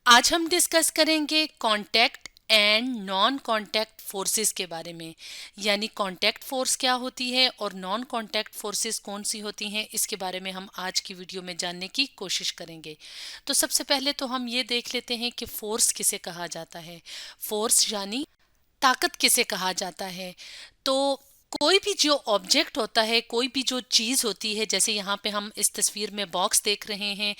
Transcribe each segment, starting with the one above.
आज हम डिस्कस करेंगे contact and non contact forces के बारे में। यानी कांटेक्ट फोर्स क्या होती है और नॉन कांटेक्ट फोर्सेस कौन सी होती हैं, इसके बारे में हम आज की वीडियो में जानने की कोशिश करेंगे। तो सबसे पहले तो हम ये देख लेते हैं कि फोर्स किसे कहा जाता है। फोर्स यानी ताकत किसे कहा जाता है। तो कोई भी जो ऑब्जेक्ट होता है, कोई भी जो चीज होती है, जैसे यहाँ पे हम इस तस्वीर में बॉक्स देख रहे हैं,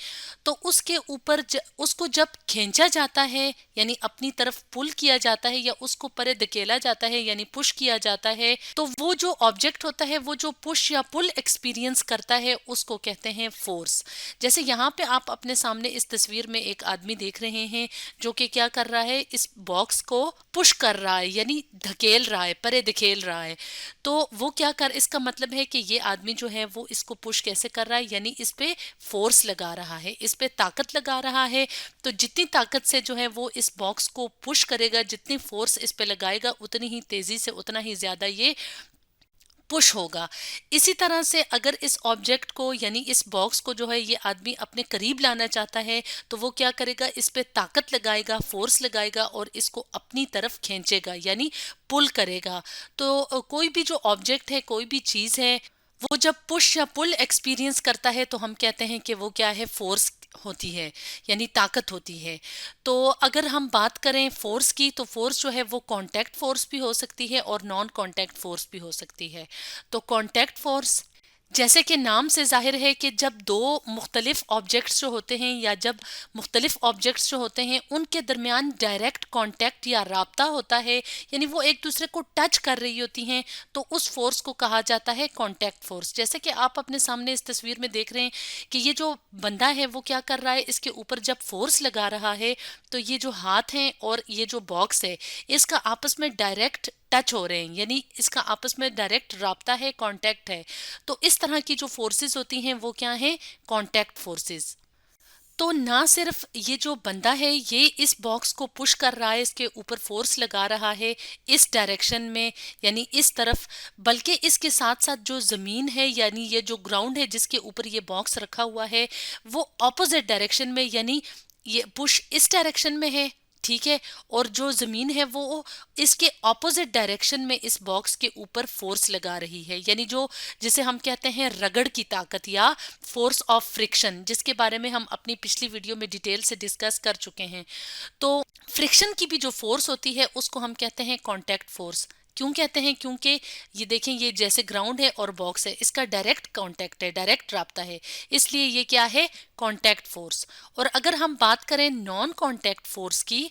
तो उसके ऊपर उसको जब खींचा जाता है यानी अपनी तरफ पुल किया जाता है या उसको परे धकेला जाता है यानी पुश किया जाता है, तो वो जो ऑब्जेक्ट होता है वो जो पुश या पुल एक्सपीरियंस करता है उसको कहते हैं फोर्स। जैसे यहाँ पे आप अपने सामने इस तस्वीर में एक आदमी देख रहे हैं जो कि क्या कर रहा है, इस बॉक्स को पुश कर रहा है यानी धकेल रहा है, परे धकेल रहा है। तो वो क्या कर, इसका मतलब है कि ये आदमी जो है वो इसको पुश कैसे कर रहा है, यानी इस पे फोर्स लगा रहा है, इस पे ताकत लगा रहा है। तो जितनी ताकत से जो है वो इस बॉक्स को पुश करेगा, जितनी फोर्स इस पे लगाएगा, उतनी ही तेजी से, उतना ही ज्यादा ये पुश होगा। इसी तरह से अगर इस ऑब्जेक्ट को यानी इस बॉक्स को जो है ये आदमी अपने करीब लाना चाहता है, तो वो क्या करेगा, इस पे ताकत लगाएगा, फोर्स लगाएगा और इसको अपनी तरफ खींचेगा यानी पुल करेगा। तो कोई भी जो ऑब्जेक्ट है, कोई भी चीज है, वो जब पुश या पुल एक्सपीरियंस करता है तो हम कहते हैं कि वो क्या है, फोर्स होती है यानी ताकत होती है। तो अगर हम बात करें फोर्स की, तो फोर्स जो है वो कांटेक्ट फोर्स भी हो सकती है और नॉन कांटेक्ट फोर्स भी हो सकती है। तो कांटेक्ट फोर्स, जैसे कि नाम से जाहिर है कि जब दो मुख्तलिफ ऑब्जेक्ट्स जो होते हैं या जब मुख्तलिफ ऑब्जेक्ट्स जो होते हैं उनके दरमियान डायरेक्ट कांटेक्ट या राब्ता होता है, यानी वो एक दूसरे को टच कर रही होती हैं, तो उस फोर्स को कहा जाता है कांटेक्ट फोर्स। जैसे कि आप अपने सामने इस तस्वीर में देख रहे हैं कि ये जो बंदा है वो क्या कर रहा है, इसके ऊपर जब फोर्स लगा रहा है तो ये जो हाथ हैं और ये जो बॉक्स है, इसका आपस में डायरेक्ट टच हो रहे हैं, यानी इसका आपस में डायरेक्ट राब्ता है, कांटेक्ट है। तो इस तरह की जो फोर्सेस होती हैं वो क्या है, कांटेक्ट फोर्सेस। तो ना सिर्फ ये जो बंदा है ये इस बॉक्स को पुश कर रहा है, इसके ऊपर फोर्स लगा रहा है इस डायरेक्शन में यानी इस तरफ, बल्कि इसके साथ साथ जो जमीन है यानी ये जो ग्राउंड है जिसके ऊपर ये बॉक्स रखा हुआ है, वो ऑपोजिट डायरेक्शन में यानी ये पुश इस डायरेक्शन में है, ठीक है, और जो जमीन है वो इसके ऑपोजिट डायरेक्शन में इस बॉक्स के ऊपर फोर्स लगा रही है, यानी जो जिसे हम कहते हैं रगड़ की ताकत या फोर्स ऑफ फ्रिक्शन, जिसके बारे में हम अपनी पिछली वीडियो में डिटेल से डिस्कस कर चुके हैं। तो फ्रिक्शन की भी जो फोर्स होती है उसको हम कहते हैं कांटेक्ट फोर्स। क्यों कहते हैं, क्योंकि ये देखें, ये जैसे ग्राउंड है और बॉक्स है, इसका डायरेक्ट कांटेक्ट है, डायरेक्ट राब्ता है, इसलिए ये क्या है, कांटेक्ट फोर्स। और अगर हम बात करें नॉन कांटेक्ट फोर्स की,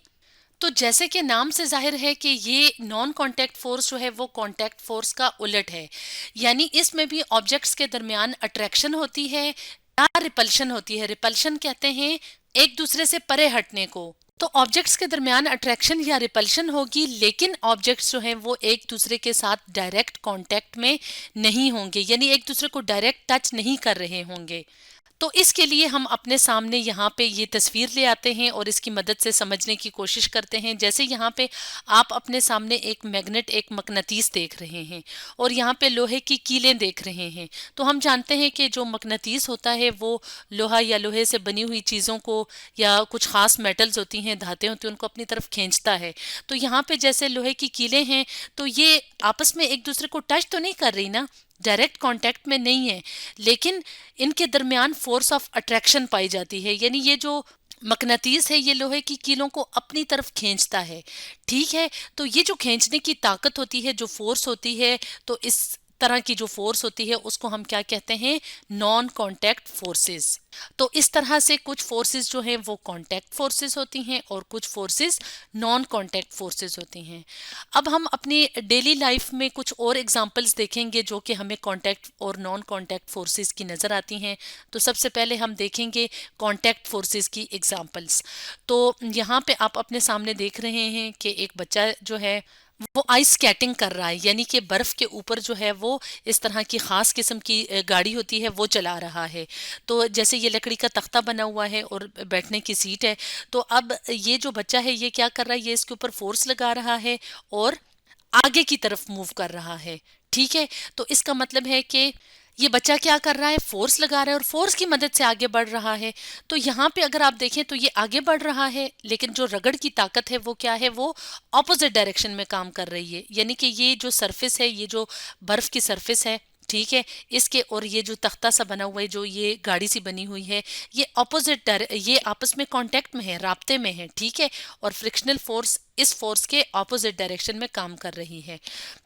तो जैसे कि नाम से जाहिर है कि ये नॉन कांटेक्ट फोर्स जो है वो कांटेक्ट फोर्स का उलट है, यानी इसमें भी ऑब्जेक्ट्स के दरमियान अट्रैक्शन होती है या रिपल्शन होती है। रिपल्शन कहते हैं एक दूसरे से परे हटने को। तो ऑब्जेक्ट्स के दरमियान अट्रैक्शन या रिपल्शन होगी, लेकिन ऑब्जेक्ट्स जो हैं वो एक दूसरे के साथ डायरेक्ट कांटेक्ट में नहीं होंगे, यानी एक दूसरे को डायरेक्ट टच नहीं कर रहे होंगे। तो इसके लिए हम अपने सामने यहाँ पे ये तस्वीर ले आते हैं और इसकी मदद से समझने की कोशिश करते हैं। जैसे यहाँ पे आप अपने सामने एक मैग्नेट, एक मकनातीस देख रहे हैं और यहाँ पे लोहे की कीलें देख रहे हैं। तो हम जानते हैं कि जो मकनातीस होता है वो लोहा या लोहे से बनी हुई चीज़ों को या कुछ खास मेटल्स होती हैं, धातें होती हैं, उनको अपनी तरफ खींचता है। तो यहाँ पे जैसे लोहे की कीलें हैं, तो ये आपस में एक दूसरे को टच तो नहीं कर रही ना, डायरेक्ट कांटेक्ट में नहीं है, लेकिन इनके दरमियान फोर्स ऑफ अट्रैक्शन पाई जाती है, यानी ये जो मकनातीस है ये लोहे की कीलों को अपनी तरफ खींचता है, ठीक है। तो ये जो खींचने की ताकत होती है, जो फोर्स होती है, तो इस तरह की जो फोर्स होती है उसको हम क्या कहते हैं, नॉन कांटेक्ट फोर्सेस। तो इस तरह से कुछ फोर्सेस जो हैं वो कांटेक्ट फोर्सेस होती हैं और कुछ फोर्सेस नॉन कांटेक्ट फोर्सेस होती हैं। अब हम अपनी डेली लाइफ में कुछ और एग्जांपल्स देखेंगे जो कि हमें कांटेक्ट और नॉन कांटेक्ट फोर्सेस की नज़र आती हैं। तो सबसे पहले हम देखेंगे कांटेक्ट फोर्सेस की एग्जांपल्स। तो यहाँ पे आप अपने सामने देख रहे हैं कि एक बच्चा जो है वो आइस स्केटिंग कर रहा है, यानी कि बर्फ के ऊपर जो है वो इस तरह की खास किस्म की गाड़ी होती है वो चला रहा है। तो जैसे ये लकड़ी का तख्ता बना हुआ है और बैठने की सीट है, तो अब ये जो बच्चा है ये क्या कर रहा है, ये इसके ऊपर फोर्स लगा रहा है और आगे की तरफ मूव कर रहा है, ठीक है। तो इसका मतलब है कि ये बच्चा क्या कर रहा है, फोर्स लगा रहा है और फोर्स की मदद से आगे बढ़ रहा है। तो यहाँ पे अगर आप देखें तो ये आगे बढ़ रहा है, लेकिन जो रगड़ की ताकत है वो क्या है, वो ऑपोजिट डायरेक्शन में काम कर रही है। यानी कि ये जो सरफेस है, ये जो बर्फ की सरफेस है, ठीक है, इसके और ये जो तख्ता सा बना हुआ है, जो ये गाड़ी सी बनी हुई है, ये ऑपोजिट, ये आपस में कांटेक्ट में है, राब्ते में है, ठीक है। और फ्रिक्शनल फोर्स इस फोर्स के ऑपोजिट डायरेक्शन में काम कर रही है।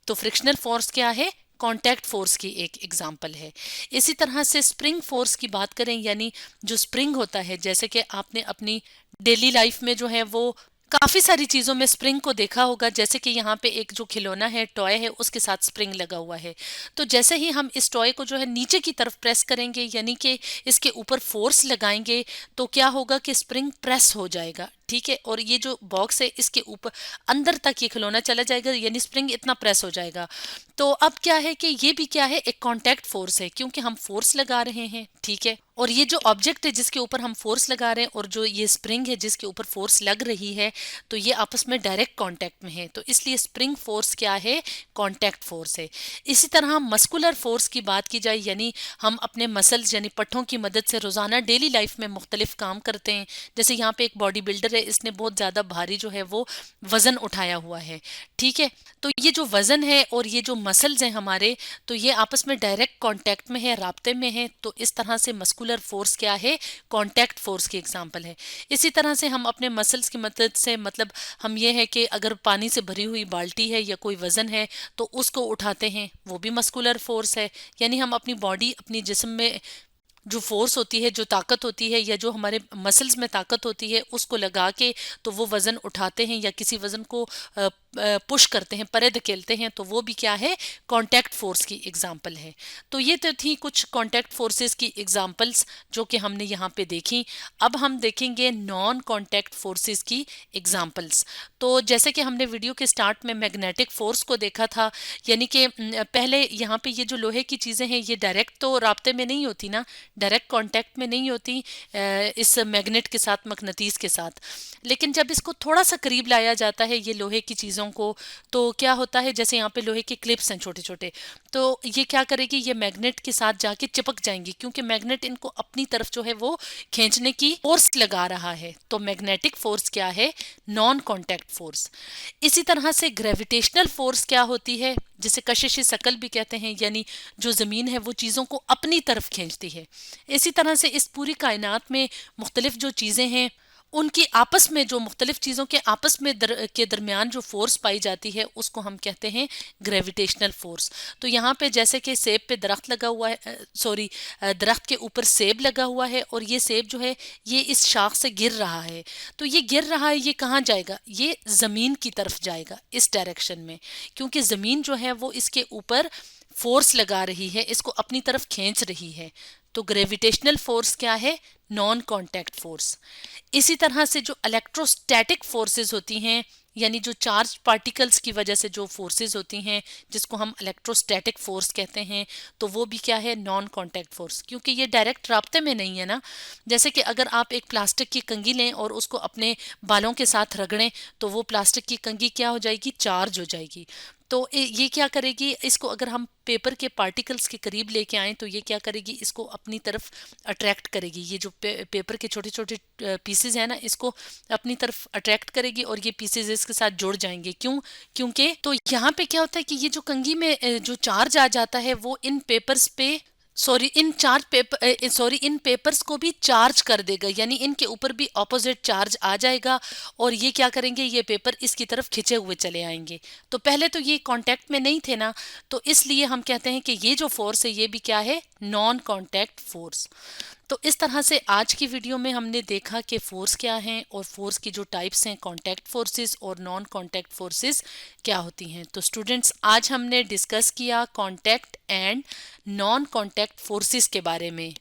तो फ्रिक्शनल फोर्स क्या है, कांटेक्ट फोर्स की एक एग्जांपल है। इसी तरह से स्प्रिंग फोर्स की बात करें, यानी जो स्प्रिंग होता है, जैसे कि आपने अपनी डेली लाइफ में जो है वो काफी सारी चीजों में स्प्रिंग को देखा होगा। जैसे कि यहाँ पे एक जो खिलौना है, टॉय है, उसके साथ स्प्रिंग लगा हुआ है। तो जैसे ही हम इस टॉय को जो है नीचे की तरफ प्रेस करेंगे, यानी कि इसके ऊपर फोर्स लगाएंगे, तो क्या होगा कि स्प्रिंग प्रेस हो जाएगा, ठीक है। और ये जो बॉक्स है, इसके ऊपर अंदर तक ये खिलौना चला जाएगा, यानी स्प्रिंग इतना प्रेस हो जाएगा। तो अब क्या है कि ये भी क्या है, एक कांटेक्ट फोर्स है, क्योंकि हम फोर्स लगा रहे हैं, ठीक है। और ये जो ऑब्जेक्ट है जिसके ऊपर हम फोर्स लगा रहे हैं और जो ये स्प्रिंग है जिसके ऊपर फोर्स लग रही है, तो ये आपस में डायरेक्ट कांटेक्ट में है। तो इसलिए स्प्रिंग फोर्स क्या है, कांटेक्ट फोर्स है। इसी तरह मस्कुलर फोर्स की बात की जाए, यानी हम अपने मसल्स यानी पट्ठों की मदद से रोजाना डेली लाइफ में मुख्तलिफ काम करते हैं। जैसे यहाँ पे एक बॉडी बिल्डर है, इसने बहुत ज्यादा भारी जो है वो वजन उठाया हुआ है, ठीक है। तो ये जो वजन है और ये जो मसल्स हैं हमारे, तो ये आपस में डायरेक्ट कांटेक्ट में है, राब्ते में है। तो इस तरह से मस्कुलर फोर्स क्या है, कांटेक्ट फोर्स की एग्जांपल है। इसी तरह से हम अपने मसल्स की मदद से, मतलब हम ये है कि अगर पानी से भरी हुई बाल्टी है या कोई वजन है तो उसको उठाते हैं, वो भी मस्कुलर फोर्स है। यानी हम अपनी बॉडी, अपनी जिस्म में जो फोर्स होती है, जो ताकत होती है, या जो हमारे मसल्स में ताकत होती है, उसको लगा के तो वो वजन उठाते हैं या किसी वजन को पुश करते हैं, परे धकेलते हैं, तो वो भी क्या है, कांटेक्ट फोर्स की एग्जांपल है। तो ये तो थी कुछ कांटेक्ट फोर्सेस की एग्जांपल्स जो कि हमने यहाँ पे देखी। अब हम देखेंगे नॉन कांटेक्ट फोर्सेस की एग्जांपल्स। तो जैसे कि हमने वीडियो के स्टार्ट में मैग्नेटिक फोर्स को देखा था, यानी कि पहले यहाँ पे ये जो लोहे की चीज़ें हैं, ये डायरेक्ट तो राब्ते में नहीं होती ना, डायरेक्ट कांटेक्ट में नहीं होती इस मैग्नेट के साथ, मकनातीस के साथ। लेकिन जब इसको थोड़ा सा करीब लाया जाता है ये लोहे की चीज़ों को, तो क्या होता है, जैसे यहाँ पे लोहे के क्लिप्स हैं छोटे छोटे, तो ये क्या करेगी, ये मैग्नेट के साथ जाके चिपक जाएंगी, क्योंकि मैग्नेट इनको अपनी तरफ जो है वो खींचने की फोर्स लगा रहा है। तो मैग्नेटिक फोर्स क्या है, नॉन कांटेक्ट फोर्स। इसी तरह से ग्रेविटेशनल फोर्स क्या होती है, जिसे कशिश शकल भी कहते हैं, यानी जो ज़मीन है वो चीज़ों को अपनी तरफ खींचती है। इसी तरह से इस पूरी कायनात में मुख्तलिफ जो चीज़ें हैं, उनकी आपस में, जो मुख्तलिफ चीज़ों के आपस में के दरमियान जो फोर्स पाई जाती है, उसको हम कहते हैं ग्रेविटेशनल फोर्स। तो यहाँ पे जैसे कि सेब पे दरख्त लगा हुआ है, सॉरी, दरख्त के ऊपर सेब लगा हुआ है, और ये सेब जो है ये इस शाख से गिर रहा है। तो ये गिर रहा है, ये कहाँ जाएगा, ये ज़मीन की तरफ जाएगा, इस डायरेक्शन में, क्योंकि ज़मीन जो है वो इसके ऊपर फोर्स लगा रही है, इसको अपनी तरफ खींच रही है। तो ग्रेविटेशनल फोर्स क्या है, नॉन कांटेक्ट फोर्स। इसी तरह से जो इलेक्ट्रोस्टैटिक फोर्सेस होती हैं, यानी जो चार्ज पार्टिकल्स की वजह से जो फोर्सेस होती हैं, जिसको हम इलेक्ट्रोस्टैटिक फोर्स कहते हैं, तो वो भी क्या है, नॉन कांटेक्ट फोर्स, क्योंकि ये डायरेक्ट राब्ते में नहीं है ना। जैसे कि अगर आप एक प्लास्टिक की कंघी लें और उसको अपने बालों के साथ रगड़ें, तो वो प्लास्टिक की कंघी क्या हो जाएगी, चार्ज हो जाएगी। तो ये क्या करेगी, इसको अगर हम पेपर के पार्टिकल्स के करीब लेके आएँ, तो ये क्या करेगी, इसको अपनी तरफ अट्रैक्ट करेगी। ये जो पेपर के छोटे छोटे पीसेज हैं ना, इसको अपनी तरफ अट्रैक्ट करेगी और ये पीसेज इसके साथ जुड़ जाएंगे। क्यों, क्योंकि तो यहाँ पे क्या होता है कि ये जो कंघी में जो चार्ज आ जाता है, वो इन पेपर्स पे, इन पेपर्स को भी चार्ज कर देगा, यानी इनके ऊपर भी ऑपोजिट चार्ज आ जाएगा, और ये क्या करेंगे, ये पेपर इसकी तरफ खिंचे हुए चले आएंगे। तो पहले तो ये कांटेक्ट में नहीं थे ना, तो इसलिए हम कहते हैं कि ये जो फोर्स है ये भी क्या है, नॉन कांटेक्ट फोर्स। तो इस तरह से आज की वीडियो में हमने देखा कि फोर्स क्या हैं और फोर्स की जो टाइप्स हैं, कांटेक्ट फोर्सेस और नॉन कांटेक्ट फोर्सेस क्या होती हैं। तो स्टूडेंट्स, आज हमने डिस्कस किया contact and non contact forces के बारे में।